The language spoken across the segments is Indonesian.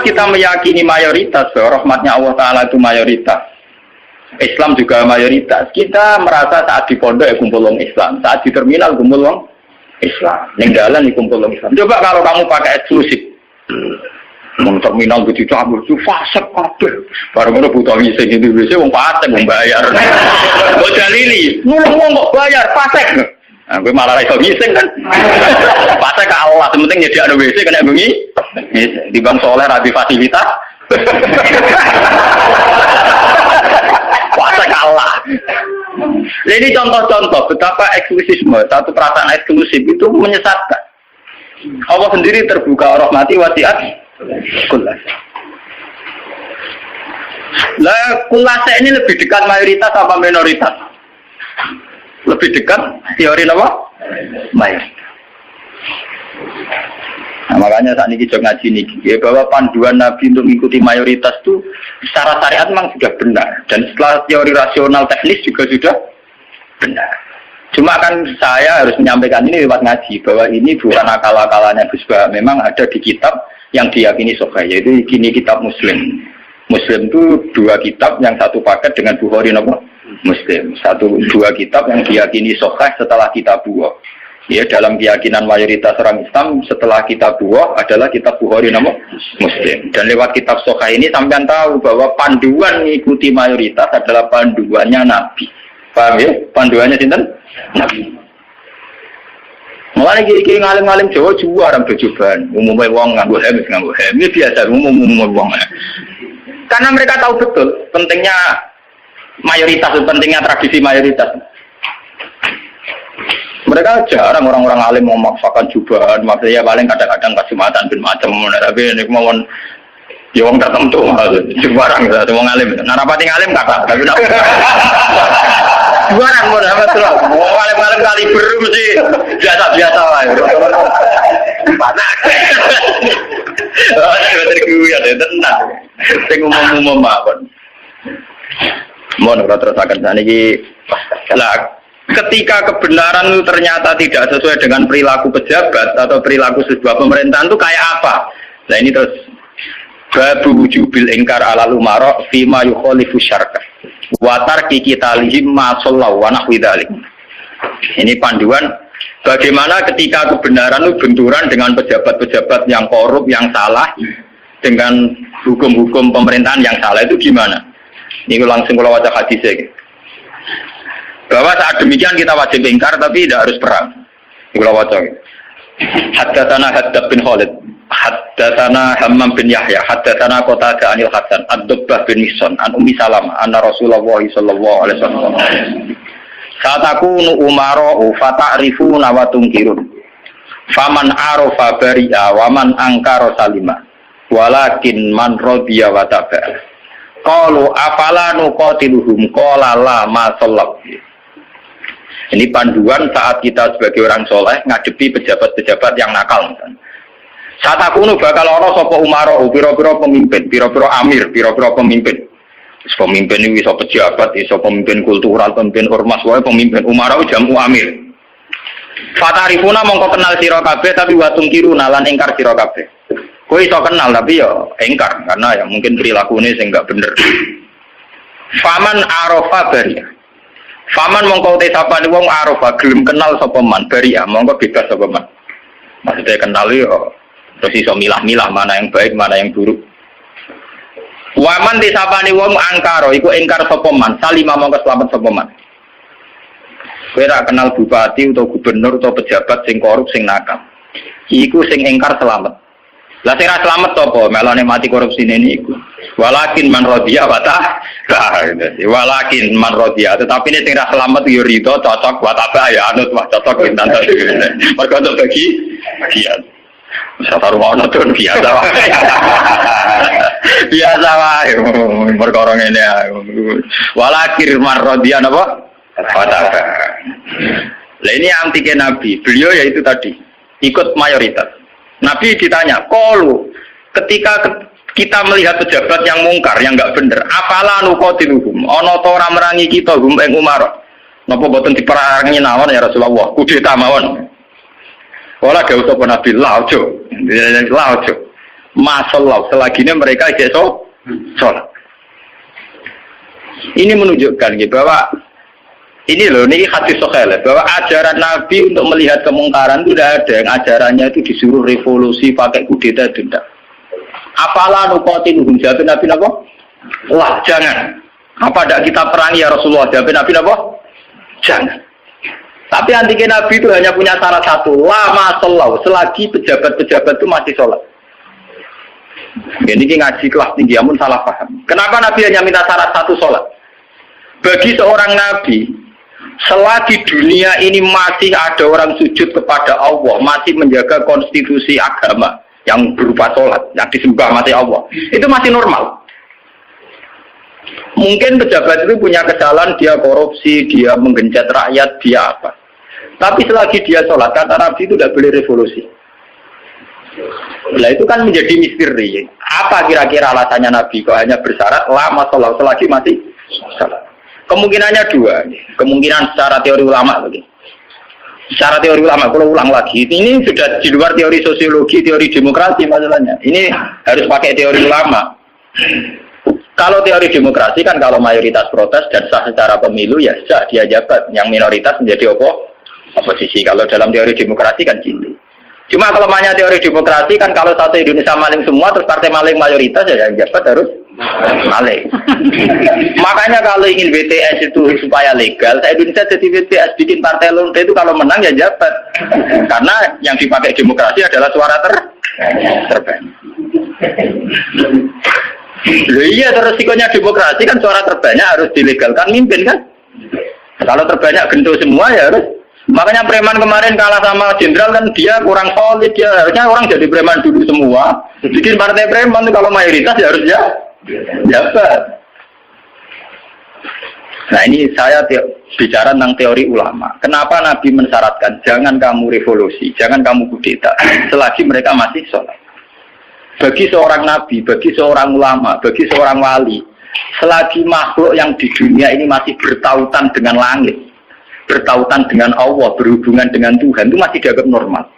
kita meyakini mayoritas, rahmatnya Allah Ta'ala itu mayoritas, Islam juga mayoritas, kita merasa saat di pondok ya kumpul orang Islam, saat di terminal kumpul orang Islam, ninggalan di kumpul orang Islam. Coba kalau kamu pakai eksklusif, terminal begitu cabul, itu fasek kabeh. Baru ngono butuh ngisi gitu, biasanya wong fasek wong bayar. Kok dalili, nulung kok bayar fasek. Nah, gue malah iso ngising kan. Fasek ke Allah, penting nyediakno WC kena bengi. Di Bang Soleh rabi fasilitas. Fasek ke Allah. Nah, ini contoh-contoh betapa eksklusisme, satu perasaan eksklusif itu menyesatkan. Allah sendiri terbuka rahmati wasiat kulas. Lah kulase ini lebih dekat mayoritas apa minoritas? Lebih dekat teori apa? Mayoritas. Nah, makanya saat ini kita ngaji nih, ya, bahwa panduan Nabi untuk mengikuti mayoritas itu secara syariat memang sudah benar, dan setelah teori rasional teknis juga sudah benar. Cuma kan saya harus menyampaikan ini lewat ngaji, bahwa ini bukan akal-akalannya Gus Bah, memang ada di kitab yang diyakini sahih, yaitu kini kitab Muslim. Muslim itu dua kitab, yang satu paket dengan Bukhari nama Muslim. Dua kitab yang diyakini sahih setelah kitab Bukhari. Ya, dalam keyakinan mayoritas orang Islam setelah kitab Bukhari adalah kitab Bukhari nama Muslim. Dan lewat kitab sahih ini sampean tahu bahwa panduan mengikuti mayoritas adalah panduannya Nabi. Paham ya? Panduannya sinten? Nabi. Mulai kiri ngalim-ngalim Jawa orang berjubahan, umumnya wong nganggo hem. Ini biasa umum wong. Karena mereka tahu betul pentingnya mayoritas, pentingnya tradisi mayoritas. Mereka jarang orang-orang alim memaksakan jubahan, maksudnya paling kadang-kadang Jumatan bin macam, tapi ini mau ya wong tertentu, jubaran gitu, wong alim. Narapati alim kata, tapi jubaran mau dapat terus. Mau alim-alim kali beru mesti biasa-biasa lah. Panas. Terkuat ya tenang. Sing umum-umum mawon. Mohon terus akan saniki lah. Ketika kebenaran itu ternyata tidak sesuai dengan perilaku pejabat atau perilaku sebuah pemerintahan itu kayak apa? Nah ini terus babu wujubil ingkar alal umara fima yukhalifu syar'ah wa tarki qitalihim ma sallallahu wa nahwi dzalik. Ini panduan bagaimana ketika kebenaran itu benturan dengan pejabat-pejabat yang korup, yang salah, dengan hukum-hukum pemerintahan yang salah, itu gimana? Ini langsung kalau baca hadisnya. Bahwa saat demikian kita wajib ingkar tapi tidak harus perang. Kalau baca. Haddatsana Haddad bin Khalid, haddatsana Hammam bin Yahya, haddatsana Qatadah anil Hasan, Ad-Dubbah bin Mihsan, an Ummi Salamah, anna Rasulullah sallallahu alaihi wasallam. Satakunu umara'u fata'rifuna wa tunkirun. Faman arafa bari'a wa man ankara salima. Walakin man radiya wa taba'a. Qalu afala nuqatiluhum qala la ma sallallahu. Ini panduan saat kita sebagai orang soleh ngadepi pejabat-pejabat yang nakal. Saat aku bakal ono sapa umaro, pira-pira pemimpin, pira-pira amir, pira-pira pemimpin. Pemimpin ini bisa pejabat, bisa pemimpin kultural, pemimpin ormas, wae pemimpin umaro jamu amir. Fatarifuna mongko kenal sira kabeh tapi watung kiru nalan ingkar sira kabeh. Kowe iso kenal tapi ya ingkar karena ya mungkin perilakune sing enggak bener. Faman arafa bariya. Faman mongko te sapane wong arafa gelem kenal sapa man bariya mongko bebas sapa man. Maksudnya kenal yo terus iso milah-milah mana yang baik, mana yang buruk. Waman te sapane wong angkara iku ingkar sapa man, salima mongko selamat sapa man. Kowe ra kenal bupati atau gubernur atau pejabat sing korup sing nakal. Iku sing ingkar selamat. Lah sing ra selamat apa? Melane mati korupsi ini iku. Walakin man radiya wa ta. Walakin man radiya, tetapi ini sing ra selamat yo rido cocok wa ta ya anut wah cocok bintan ta. Mergo untuk bagi bagian. Satu rumah nonton biasa wae. Biasa wae. Perkara ngene ae. Walakin man radiya napa? Wa ta. Lah ini antike Nabi. Beliau yaitu tadi ikut mayoritas. Nabi ditanya, "Qalu ketika kita melihat pejabat yang mungkar, yang enggak bener, afala nuqatiluhum? Ana ta ora merangi kita hum ing Umar? Napa boten diperangi nawon ya Rasulullah? Kudeta mawon." Ora gak usah Nabi la ojo. La ojo. masallah selagi mereka iso sholat. Ini menunjukkan gitu bahwa ini loh, ini hadis sahih bahwa ajaran Nabi untuk melihat kemungkaran itu tidak ada yang ajarannya itu disuruh revolusi pakai kudeta itu tidak. Apalah nukotin jawab Nabi apa? Wah jangan. Apa tidak kita perangi ya Rasulullah? Jawab Nabi apa? Jangan. Tapi antinya Nabi itu hanya punya syarat satu, lama sholat, selagi pejabat-pejabat itu masih sholat. Ini ngaji kelas tinggi, amun salah paham. Kenapa Nabi hanya minta syarat satu sholat? Bagi seorang Nabi, selagi dunia ini masih ada orang sujud kepada Allah, masih menjaga konstitusi agama yang berupa sholat, yang disembah mati Allah, itu masih normal. Mungkin pejabat itu punya kesalahan, dia korupsi, dia menggenjot rakyat, dia apa. Tapi selagi dia sholat, kata Nabi itu tidak boleh revolusi. Nah itu kan menjadi misteri. Apa kira-kira alasannya Nabi kok hanya bersyarat lama sholat selagi masih sholat? Kemungkinannya dua. Kemungkinan secara teori ulama lagi. Secara teori ulama, kalau ulang lagi, ini sudah di luar teori sosiologi, teori demokrasi masalahnya. Ini harus pakai teori ulama. Kalau teori demokrasi kan kalau mayoritas protes dan sah secara pemilu ya sah dia jabat, yang minoritas menjadi oposisi. Kalau dalam teori demokrasi kan gitu. Cuma kalau banyak teori demokrasi kan kalau satu Indonesia maling semua terus partai maling mayoritas ya yang jabat harus maling. Makanya kalau ingin BTS itu supaya legal, saya Indonesia jadi BTS bikin partai lonte itu kalau menang ya jabat. Karena yang dipakai demokrasi adalah suara terbanyak. Loh iya, resikonya demokrasi kan suara terbanyak harus dilegalkan mimpin kan. Kalau terbanyak gento semua ya harus. Makanya preman kemarin kalah sama jenderal kan dia kurang solid, dia harusnya orang jadi preman dulu semua. Bikin partai preman kalau mayoritas ya harus ya jabat. Nah ini saya bicara tentang teori ulama. Kenapa Nabi mensyaratkan jangan kamu revolusi, jangan kamu kudeta selagi mereka masih sholat. Bagi seorang nabi, bagi seorang ulama, bagi seorang wali, selagi makhluk yang di dunia ini masih bertautan dengan langit, bertautan dengan Allah, berhubungan dengan Tuhan, itu masih dianggap normal.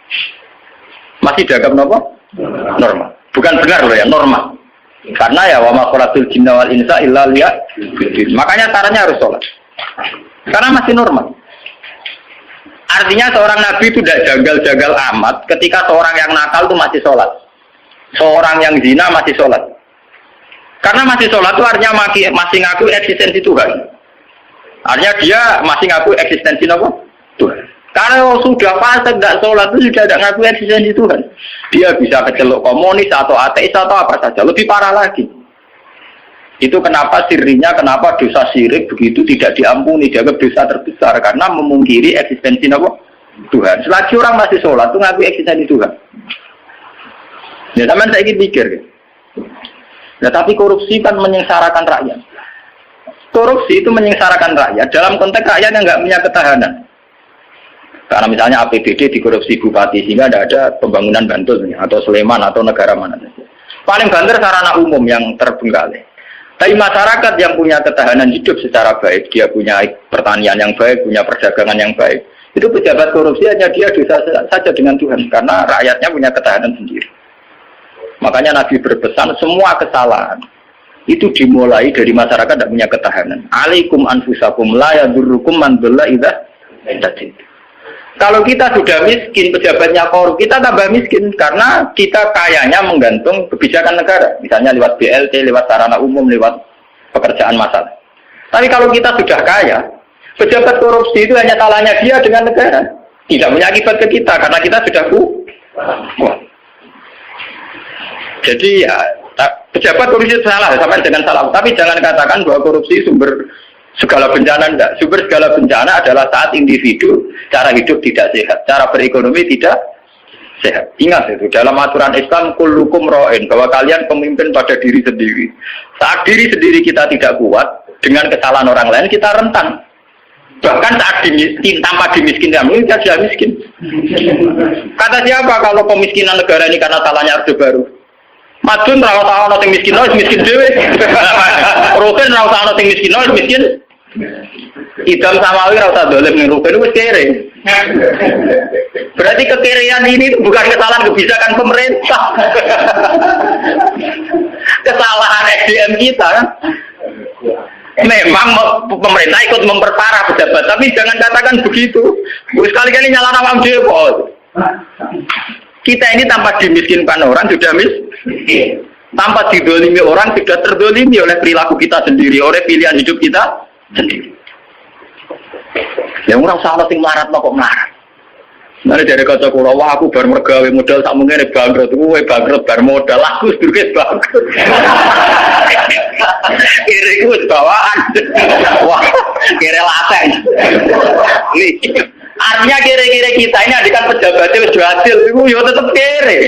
Masih dianggap normal. Bukan benar loh ya, normal. Karena ya wa ma khalaqtul jinna wal insa illa liya'budun. Makanya caranya harus sholat. Karena masih normal. Artinya seorang nabi itu tidak jagal-jagal amat ketika seorang yang nakal itu masih sholat. Seorang yang zina masih sholat. Karena masih sholat itu artinya masih ngaku eksistensi Tuhan. Artinya dia masih ngaku eksistensi apa? Tuhan. Karena sudah fase tidak sholat itu sudah tidak ngaku eksistensi Tuhan. Dia bisa kecelok komunis atau ateis atau apa saja. Lebih parah lagi. Itu kenapa sirinya, kenapa dosa syirik begitu tidak diampuni, dianggap dosa terbesar karena memungkiri eksistensi apa? Tuhan. Selagi orang masih sholat itu ngaku eksistensi Tuhan. Ya, teman saya ingin pikir. Nah, tapi korupsi kan menyengsarakan rakyat. Korupsi itu menyengsarakan rakyat dalam konteks rakyat yang nggak punya ketahanan. Karena misalnya APBD dikorupsi bupati sehingga tidak ada pembangunan Bantul atau Sleman atau negara mana saja. Paling banter sarana umum yang terbengkalai. Tapi masyarakat yang punya ketahanan hidup secara baik, dia punya pertanian yang baik, punya perdagangan yang baik. Itu pejabat korupsi hanya dia dosa saja dengan Tuhan karena rakyatnya punya ketahanan sendiri. Makanya Nabi berpesan semua kesalahan itu dimulai dari masyarakat tidak punya ketahanan. Alaikum anfusakum la yadurrukum man dhalla idza ihtadaytum. Kalau kita sudah miskin, pejabatnya korup, kita tambah miskin karena kita kayanya menggantung kebijakan negara, misalnya lewat BLT, lewat sarana umum, lewat pekerjaan massal. Tapi kalau kita sudah kaya, pejabat korupsi itu hanya salahnya dia dengan negara, tidak punya akibat ke kita karena kita sudah kuat. Jadi ya pejabat korupsi itu salah, sama dengan salah. Tapi jangan katakan bahwa korupsi sumber segala bencana, enggak. Sumber segala bencana adalah saat individu cara hidup tidak sehat, cara berekonomi tidak sehat. Ingat itu dalam aturan Islam kullukum ra'in, bahwa kalian pemimpin pada diri sendiri. Saat diri sendiri kita tidak kuat dengan kesalahan orang lain kita rentan. Bahkan saat tanpa dimiskinkan, kita sudah miskin. Kata siapa kalau pemiskinan negara ini karena salahnya Orde Baru? Madun rawat ana sing miskin, miskin dhewe. Rugen rawat ana sing miskin, miskin. Idam Samawi rawat dolim ning rugen wis kere. Berarti kekirian ini bukan kesalahan kebijakan pemerintah. Kesalahan SDM kita kan. Memang pemerintah ikut memperparah pejabat, tapi jangan katakan begitu. Sekali-kali nyalakan awam dhewe. Kita ini tanpa dimiskinkan orang sudah miskin. Tanpa didolimi orang sudah terdolimi oleh perilaku kita sendiri, oleh pilihan hidup kita sendiri. Yang orang salah sing melarat kok melarat. Nanti dari kata kula, wah aku bar mergawe modal tak mungkin bangkrut, kowe bangkrut bar modal, aku sedurunge bangkrut. Kira iku bawaan. Wah, kira lateng. Nih, artinya kira-kira kita ini adikan pejabatnya wis hasil iku yo tetep kere.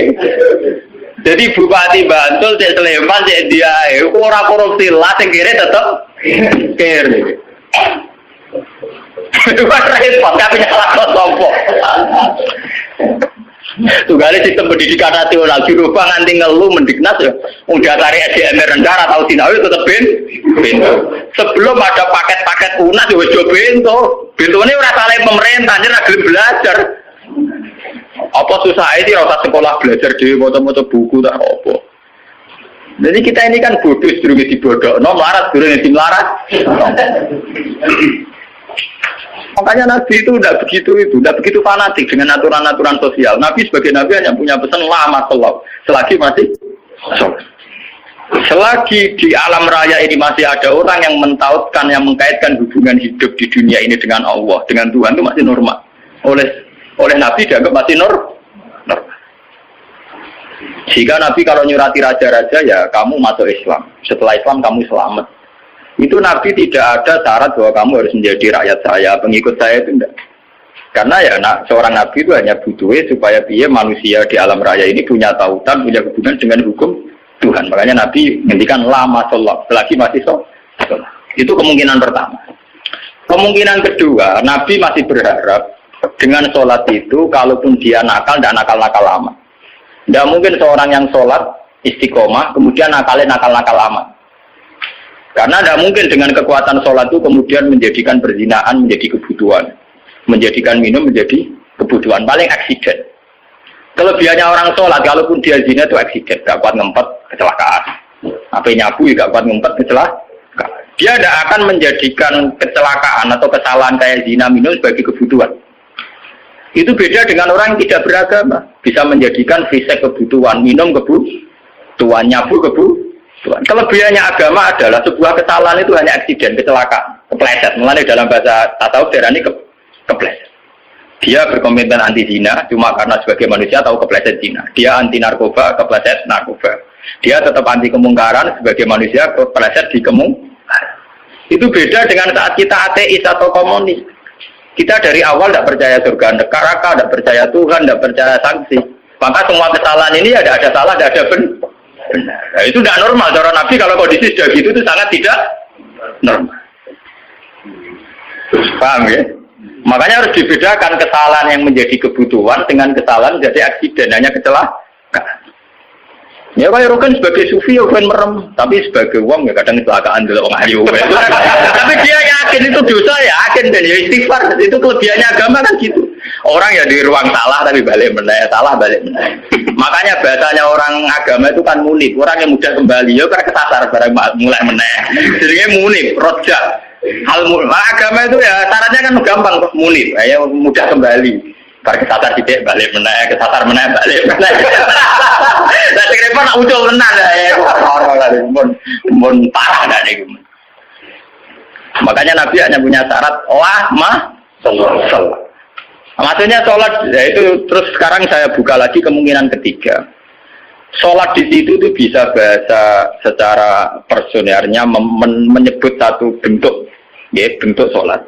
Jadi Bupati Bantul, Cek Sleman, Cek Diae, ora korupsi lah, sing kere tetep kere. Bukan repot, tapi nyala kok sompo. Tugale sistem pendidikan nasional dirubah nganti ngeluh mendiknas ya. Udah tarik SDM rendah atau sinau tetep bento. Sebelum ada paket-paket UNAS ya wis do bento. Bentone ora salah pemerintah, ora gelem belajar. Apa susah itu rasa sekolah belajar di moto-moto buku tak apa. Jadi kita ini kan bodoh sedurunge dibodhokno, melarat sedurunge dimelarat. Makanya Nabi itu tidak begitu fanatik dengan aturan-aturan sosial. Nabi sebagai Nabi hanya punya pesan lama sholat, selagi masih sholat. Selagi di alam raya ini masih ada orang yang mentautkan, yang mengkaitkan hubungan hidup di dunia ini dengan Allah, dengan Tuhan itu masih normal. Oleh Nabi dianggap masih normal. Jika Nabi kalau nyurati raja-raja ya kamu masuk Islam. Setelah Islam kamu selamat. Itu Nabi tidak ada syarat bahwa kamu harus menjadi rakyat saya, pengikut saya itu enggak. Karena ya seorang Nabi itu hanya butuh supaya dia manusia di alam raya ini punya tautan, punya hubungan dengan hukum Tuhan. Makanya Nabi ngendikan lama sholat, selagi masih sholat. Itu kemungkinan pertama. Kemungkinan kedua, Nabi masih berharap dengan sholat itu, kalaupun dia nakal, tidak nakal-nakal amat. Tidak mungkin seorang yang sholat istiqomah, kemudian nakalnya nakal-nakal amat. Karena tidak mungkin dengan kekuatan sholat itu kemudian menjadikan perzinaan menjadi kebutuhan. Menjadikan minum menjadi kebutuhan. Paling aksiden. Kelebihannya orang sholat, kalaupun dia zina itu aksiden. Gak kuat ngempet, kecelakaan. Apa nyabu, gak kuat ngempet, kecelakaan. Dia tidak akan menjadikan kecelakaan atau kesalahan kayak zina minum sebagai kebutuhan. Itu beda dengan orang yang tidak beragama. Bisa menjadikan fisik kebutuhan, minum kebutuhan, nyabu kebutuhan. Kelebihannya agama adalah sebuah kesalahan itu hanya aksiden, kecelakaan, kepleset. Mulanya dalam bahasa tasawuf darani kepleset. Dia berkomitmen anti zina cuma karena sebagai manusia tahu kepleset zina. Dia anti narkoba, kepleset narkoba. Dia tetap anti kemungkaran sebagai manusia kepleset di kemungkaran. Itu beda dengan saat kita ateis atau komunis. Kita dari awal tidak percaya surga neraka, tidak percaya Tuhan, tidak percaya sanksi. Maka semua kesalahan ini ada salah, ada benar. Nah, itu tidak normal. Cara Nabi kalau kondisi sudah gitu itu sangat tidak normal. Paham ya? Makanya harus dibedakan kesalahan yang menjadi kebutuhan dengan kesalahan menjadi aksiden, hanya kecelakaan. Ya kayak Rokan sebagai sufi ya kan merem, tapi sebagai uang ya kadang kecelakaan dulu orang ayu. Tapi dia yakin itu dosa, ya yakin dan ya istighfar. Itu kelebihannya agama kan gitu. Orang ya di ruang salah tapi balik meneh, salah balik meneh. Makanya bahasanya orang agama itu kan munib, orang yang mudah kembali, ya karena kesasar barang mulai meneh. Jadinya munib, rojak. Agama itu ya syaratnya kan gampang, munib, ya mudah kembali. Karena kesasar tidak balik meneh, kesasar meneh balik meneh. Lah sing repot nak ucul tenan ya. Mun parah dak niku. Makanya Nabi hanya punya syarat sholat. Maksudnya sholat, ya itu terus sekarang saya buka lagi kemungkinan ketiga. Sholat di situ itu bisa bahasa secara personernya menyebut satu bentuk, ya bentuk sholat.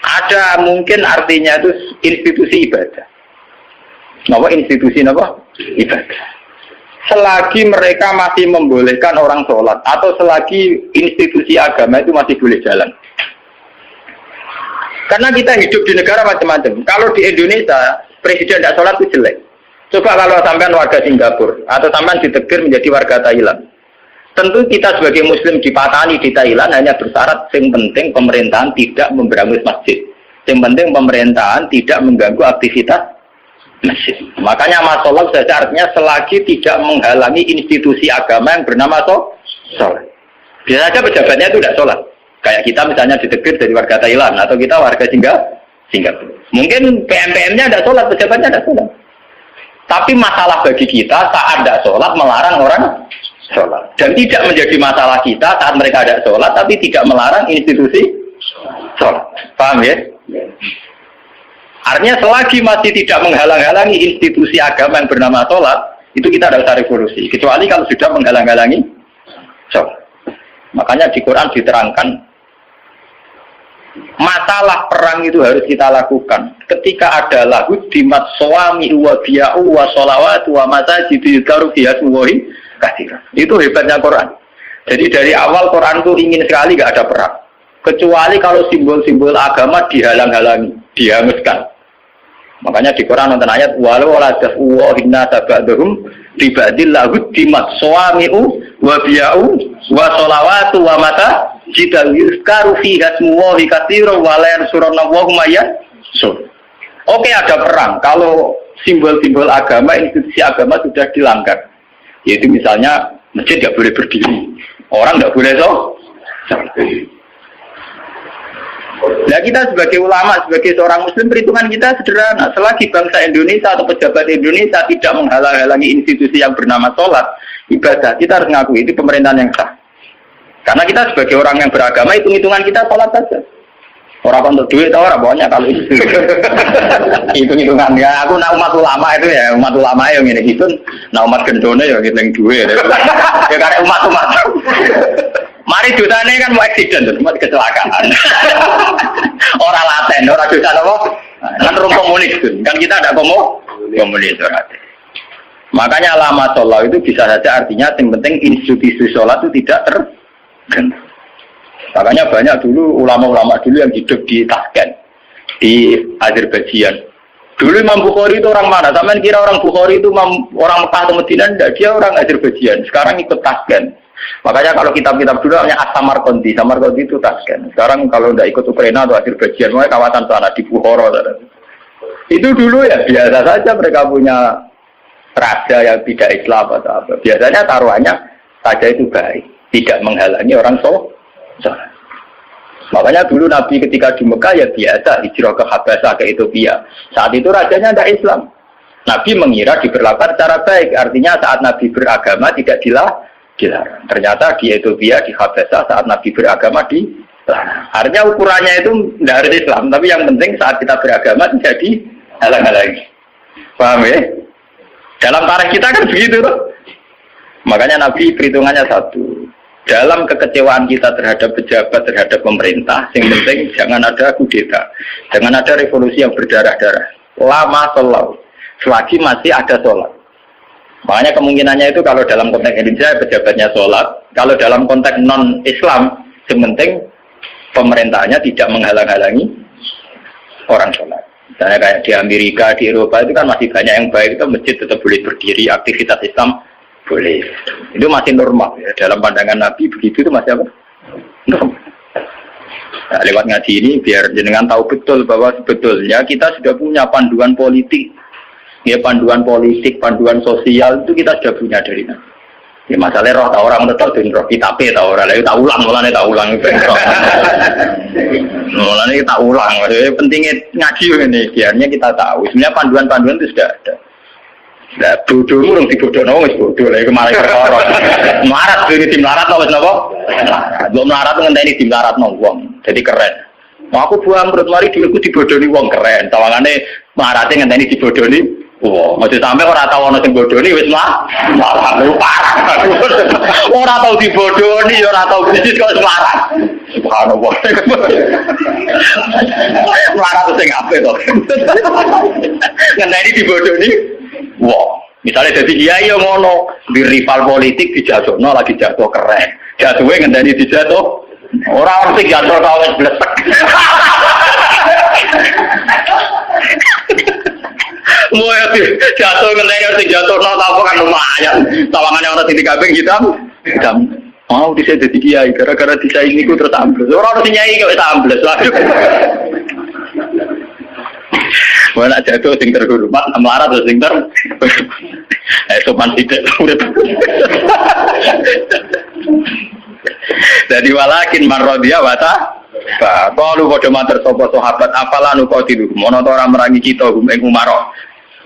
Ada mungkin artinya itu institusi ibadah. Apa institusi apa? Ibadah. Selagi mereka masih membolehkan orang sholat atau selagi institusi agama itu masih boleh jalan. Karena kita hidup di negara macam-macam. Kalau di Indonesia, presiden tidak sholat itu jelek. Coba kalau sampean warga Singapura, atau sampean ditegir menjadi warga Thailand. Tentu kita sebagai muslim dipatani di Thailand hanya bersyarat yang penting pemerintahan tidak memberangus masjid. Yang penting pemerintahan tidak mengganggu aktivitas masjid. Makanya masalah artinya selagi tidak menghalangi institusi agama yang bernama sholat. Biasa saja pejabatnya itu tidak sholat. Kayak kita misalnya ditegur dari warga Thailand atau kita warga Singapura. Mungkin PM-PM-nya tidak sholat, pejabatnya tidak sholat. Tapi masalah bagi kita saat tidak sholat melarang orang sholat. Dan tidak menjadi masalah kita saat mereka tidak sholat, tapi tidak melarang institusi sholat. Paham ya? Artinya selagi masih tidak menghalang-halangi institusi agama yang bernama sholat, itu kita tidak usah revolusi. Kecuali kalau sudah menghalang-halangi sholat. Makanya di Quran diterangkan, masalah perang itu harus kita lakukan ketika ada lahu dimat suami wa biya'u wa sholawat wa masajid yudkaru fiha smuwahi katsira. Itu hebatnya Quran. Jadi dari awal Quran itu ingin sekali gak ada perang, kecuali kalau simbol-simbol agama dihalang-halangi, dihanguskan. Makanya di Quran nonton ayat walau la dafu inna tabadhum bibadil lahu dimat suami'u wa biya'u wa sholawatu wa mata jika yuzkaru fiha smuwahi katsira wa la yansuruna wa hum yansur. Oke, ada perang kalau simbol-simbol agama, institusi agama sudah dilanggar. Yaitu misalnya masjid tidak boleh berdiri, orang tidak boleh Nah kita sebagai ulama, sebagai seorang muslim, perhitungan kita sederhana. Selagi bangsa Indonesia atau pejabat Indonesia tidak menghalang-halangi institusi yang bernama sholat, ibadah, kita harus mengakui itu pemerintahan yang sah. Karena kita sebagai orang yang beragama, hitung-hitungan kita sholat saja. Orang untuk duit, orang pokoknya kalau itu. Hitung-hitungan. Ya, aku nak umat ulama itu ya, umat ulama yang ini gitu. Nah umat gendone ya ngitung duit. Ya karena umat-umat. Mari dosanya kan mau eksiden, cuma kecelakaan. Orang laten, orang dosa apa? Kan rum komunis kan kita ada komunis orang. Makanya lama sholat itu bisa saja artinya yang penting institusi sholat itu tidak terganggu. Makanya banyak dulu ulama-ulama dulu yang hidup di Tashkent, di Azerbaijan. Dulu Imam Bukhari itu orang mana? Sampai kira orang Bukhari itu orang Mekah atau Madinah? Tidak, dia orang Azerbaijan. Sekarang ikut Tashkent. Makanya kalau kitab-kitab dulu namanya As-Samarqandi. Samarqandi itu Tashkent. Sekarang kalau tidak ikut Ukraina atau Azerbaijan, mereka kawasan sana di Bukhara. Itu dulu ya biasa saja mereka punya raja yang tidak Islam atau apa. Biasanya taruhannya raja itu baik, tidak menghalangi orang sholat. Makanya dulu Nabi ketika di Mekah ya biasa hijrah ke Habasah ke Ethiopia. Saat itu rajanya tidak Islam. Nabi mengira diperlakukan secara baik. Artinya saat Nabi beragama tidak dilarang. Ternyata di Ethiopia, di Habasah saat Nabi beragama dilarang. Artinya ukurannya itu tidak harus Islam. Tapi yang penting saat kita beragama tidak dihalang-halangi. Paham ya? Dalam tarikh kita kan begitu loh. Makanya Nabi perhitungannya satu. Dalam kekecewaan kita terhadap pejabat, terhadap pemerintah, yang penting jangan ada kudeta, jangan ada revolusi yang berdarah-darah. Lama sholat, selagi masih ada sholat. Makanya kemungkinannya itu kalau dalam konteks Indonesia pejabatnya sholat, kalau dalam konteks non-Islam, yang penting pemerintahnya tidak menghalang-halangi orang sholat. Misalnya kayak di Amerika, di Eropa itu kan masih banyak yang baik, itu masjid tetap boleh berdiri, aktivitas Islam boleh. Itu masih normal ya. Dalam pandangan Nabi begitu itu masih apa? Normal. Nah, lewat ngaji ini biar jenengan tahu betul bahwa sebetulnya kita sudah punya panduan politik. Ya panduan politik, panduan sosial itu kita sudah punya dari Nabi. Ya masalahnya roh tahu orang tetap dan roh kita tahu orang lain tak ulang, tak ulang. Mulanya kita ulang. Pentingnya ngaji ini biarnya kita tahu. Sebenarnya panduan-panduan itu sudah ada. Nah, bodoh murung dibodohno wis bodoh lha iku malah perkara. Marat dene tim larat wis napa? Belum larat ngenteni tim laratno wong. Jadi keren. Mau aku buang perut mari dheweku dibodohi wong keren. Tawangane marate ngenteni dibodohi. Wah, mesti sampe ora tau ana sing bodohi wis malah lu parah. Ora tau dibodohi, ora tau bisnis kok larat. Subhanallah. Larat sing apik kok. Ngenteni dibodohi. Wah, misalnya jadi kiai yang ngono di rival politik dijatuhno lagi jatuh keren, jatuhnya ngenteni dijatuh orang sing jatuh tau wis blesek. Mau jatuh ngenteni sing jatuh no tau kan lumayan. Tawangane ana sing dikabing hitam. Mau dise dadi kiai gara-gara disaingi ku terus ambles. Ora ono sing nyai kok wis ambles. Mana jatuh sing terhormat, melarat terus sing sopan tidak urip. Jadi walakin marrodia wata. Kalau pada mater sopo sahabat apalah nukotilu, mono ora merangi kita ing Umar.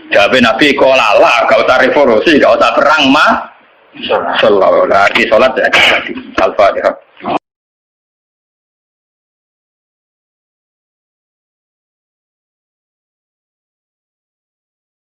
Jabe Nabi kolala, gak usah revolusi, gak usah perang mah. Sallallahu alaihi wasallam. Al-Fatihah.